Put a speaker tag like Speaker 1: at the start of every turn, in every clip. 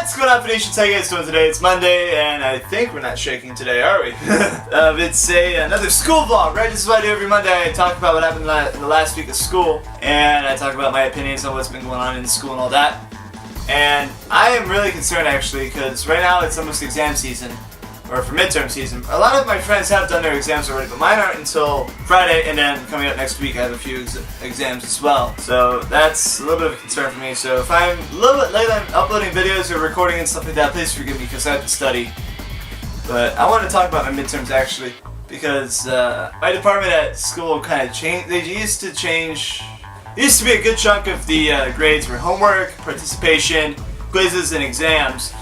Speaker 1: What's going on, Phoenicians? How you guys doing today? It's Monday, and I think we're not shaking today, are we? It's another school vlog, right? This is what I do every Monday. I talk about what happened in the last week of school, and I talk about my opinions on what's been going on in school and all that. And I am really concerned, actually, because right now it's almost exam season, or for midterm season. A lot of my friends have done their exams already, but mine aren't until Friday, and then coming up next week I have a few exams as well. So that's a little bit of a concern for me. So if I'm a little bit late on uploading videos or recording and stuff like that, please forgive me because I have to study. But I wanted to talk about my midterms actually, because my department at school kind of changed. They used to change. It used to be a good chunk of the grades were homework, participation, quizzes, and exams.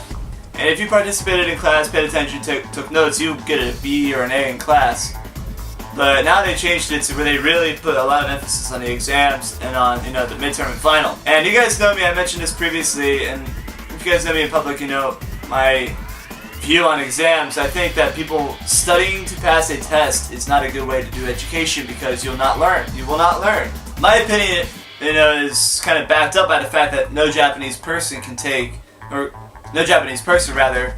Speaker 1: And if you participated in class, paid attention, took notes, you get a B or an A in class. But now they changed it to where they really put a lot of emphasis on the exams and on, the midterm and final. And you guys know me, I mentioned this previously, and if you guys know me in public, you know my view on exams. I think that people studying to pass a test is not a good way to do education because you'll not learn. You will not learn. My opinion, is kind of backed up by the fact that no Japanese person can take, or no Japanese person rather,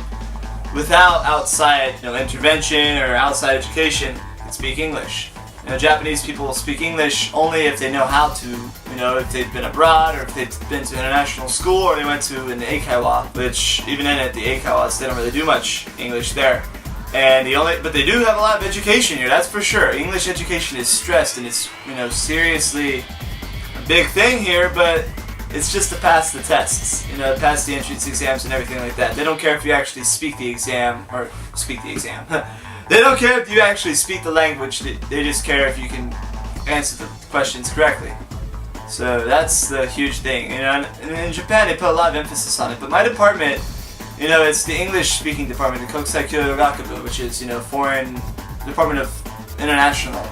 Speaker 1: without outside intervention or outside education, can speak English. Japanese people speak English only if they know how to, if they've been abroad or if they've been to international school or they went to an eikaiwa, which even in the eikaiwas they don't really do much English there. And but they do have a lot of education here, that's for sure. English education is stressed and it's seriously a big thing here, but it's just to pass the tests, pass the entrance exams and everything like that. They don't care if you actually speak the exam, They don't care if you actually speak the language, they just care if you can answer the questions correctly. So that's the huge thing, and in Japan they put a lot of emphasis on it, but my department, it's the English-speaking department, the Kokusai Kyogakubu, which is, foreign, Department of International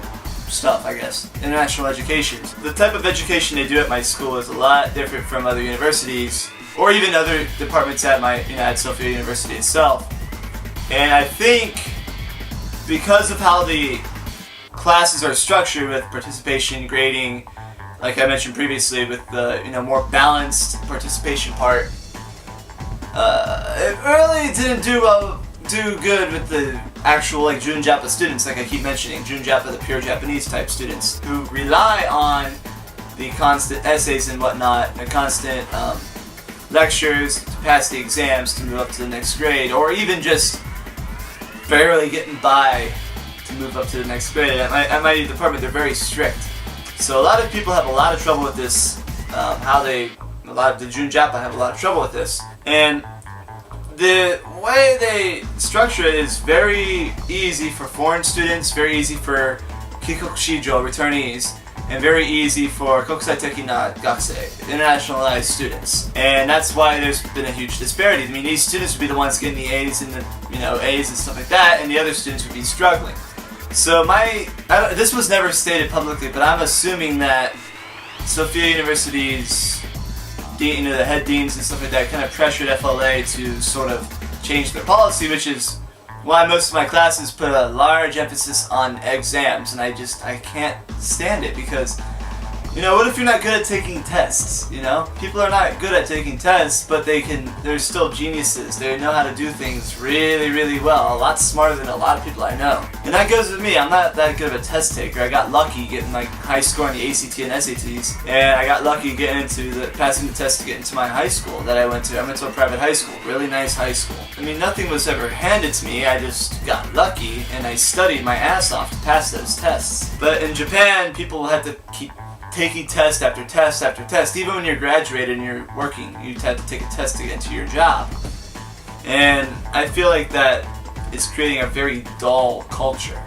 Speaker 1: stuff, I guess. International education. The type of education they do at my school is a lot different from other universities, or even other departments at at Sophia University itself. And I think because of how the classes are structured with participation, grading, like I mentioned previously, with the more balanced participation part, it really didn't do good with the actual Junjapa students, like I keep mentioning, Junjapa, the pure Japanese type students, who rely on the constant essays and whatnot, the constant lectures to pass the exams to move up to the next grade, or even just barely getting by to move up to the next grade. At my department, they're very strict. So a lot of people have a lot of trouble with this, a lot of the Junjapa have a lot of trouble with this. And the way they structure it is very easy for foreign students, very easy for Kikokushijo returnees, and very easy for Kokusai Teki na Gakusei, internationalized students. And that's why there's been a huge disparity. I mean, these students would be the ones getting the A's and the A's and stuff like that, and the other students would be struggling. So this was never stated publicly, but I'm assuming that Sophia University's the head deans and stuff like that kind of pressured FLA to sort of change their policy, which is why most of my classes put a large emphasis on exams, and I can't stand it because, what if you're not good at taking tests, People are not good at taking tests, but they're still geniuses. They know how to do things really, really well, a lot smarter than a lot of people I know. And that goes with me. I'm not that good of a test taker. I got lucky getting high score in the ACT and SATs, and I got lucky getting passing the test to get into my high school that I went to. I went to a private high school, really nice high school. I mean, nothing was ever handed to me. I just got lucky, and I studied my ass off to pass those tests. But in Japan, people have to keep taking test after test after test. Even when you're graduated and you're working, you have to take a test to get into your job. And I feel like that is creating a very dull culture,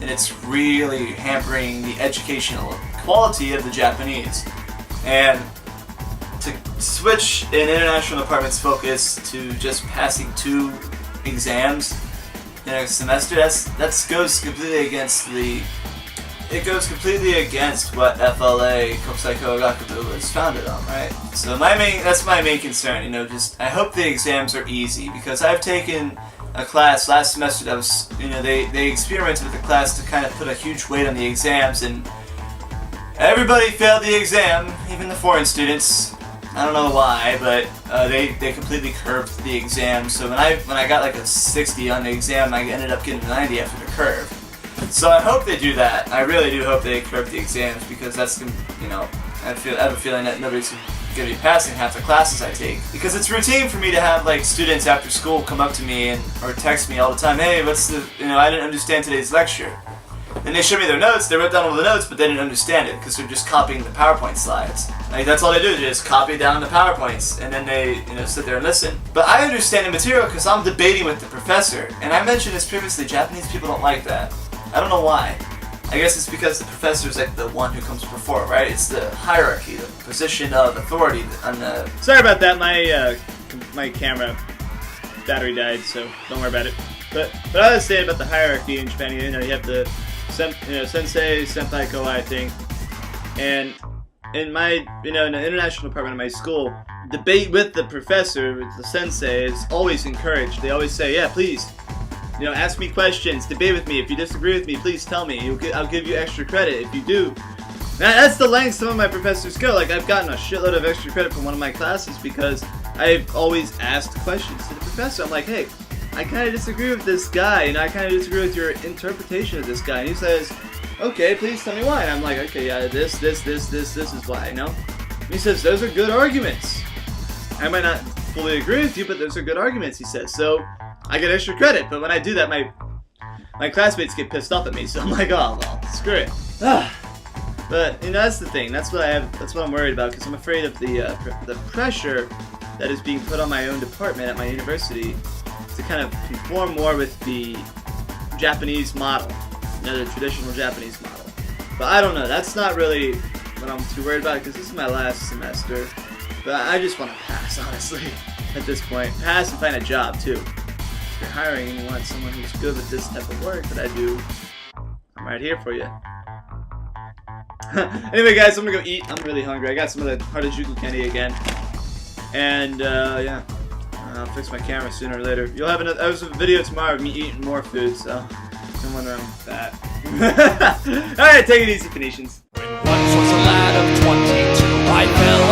Speaker 1: and it's really hampering the educational quality of the Japanese. And to switch an international department's focus to just passing 2 exams in a semester, that goes completely against what FLA Kokusai Kyogakubu was founded on, right? So that's my main concern, I hope the exams are easy, because I've taken a class last semester that was, they experimented with the class to kind of put a huge weight on the exams, and everybody failed the exam, even the foreign students, I don't know why, but they completely curved the exam. So when I got like a 60 on the exam, I ended up getting a 90 after the curve. So I hope they do that. I really do hope they curve the exams, because that's, you know, I have a feeling that nobody's going to be passing half the classes I take. Because it's routine for me to have like students after school come up to me or text me all the time, hey, what's the, you know, I didn't understand today's lecture. Then they show me their notes, they wrote down all the notes, but they didn't understand it because they're just copying the PowerPoint slides. Like, that's all they do, they just copy down the PowerPoints, and then they, you know, sit there and listen. But I understand the material because I'm debating with the professor, and I mentioned this previously, Japanese people don't like that. I don't know why. I guess it's because the professor is like the one who comes before, right? It's the hierarchy, the position of authority on the...
Speaker 2: Sorry about that, my camera battery died, so don't worry about it. But I was saying about the hierarchy in Japan, you know, you have the sensei, senpai, kouai thing, and in my, you know, in the international department of my school, debate with the professor, with the sensei, is always encouraged. They always say, yeah, please, you know, ask me questions, debate with me. If you disagree with me, please tell me. I'll give you extra credit if you do. That's the length some of my professors go. Like, I've gotten a shitload of extra credit from one of my classes because I've always asked questions to the professor. I'm like, hey, I kind of disagree with this guy, and I kind of disagree with your interpretation of this guy. And he says, okay, please tell me why. And I'm like, okay, yeah, this is why, you know? And he says, those are good arguments. I might not fully agree with you, but those are good arguments, he says. So I get extra credit. But when I do that, my classmates get pissed off at me. So I'm like, oh, well, screw it. But, you know, that's the thing. That's what I'm worried about, because I'm afraid of the pressure that is being put on my own department at my university to kind of conform more with the Japanese model, you know, the traditional Japanese model. But I don't know, that's not really what I'm too worried about, because this is my last semester. But I just want to pass, honestly, at this point. Pass and find a job, too. If you're hiring and you want someone who's good with this type of work that I do, I'm right here for you. Anyway, guys, I'm gonna go eat. I'm really hungry. I got some of the Harajuku candy again. And, yeah. I'll fix my camera sooner or later. You'll have a video tomorrow of me eating more food, so no wonder I'm fat. Alright, take it easy, Phoenicians.
Speaker 3: Once was a lad of 22, I fell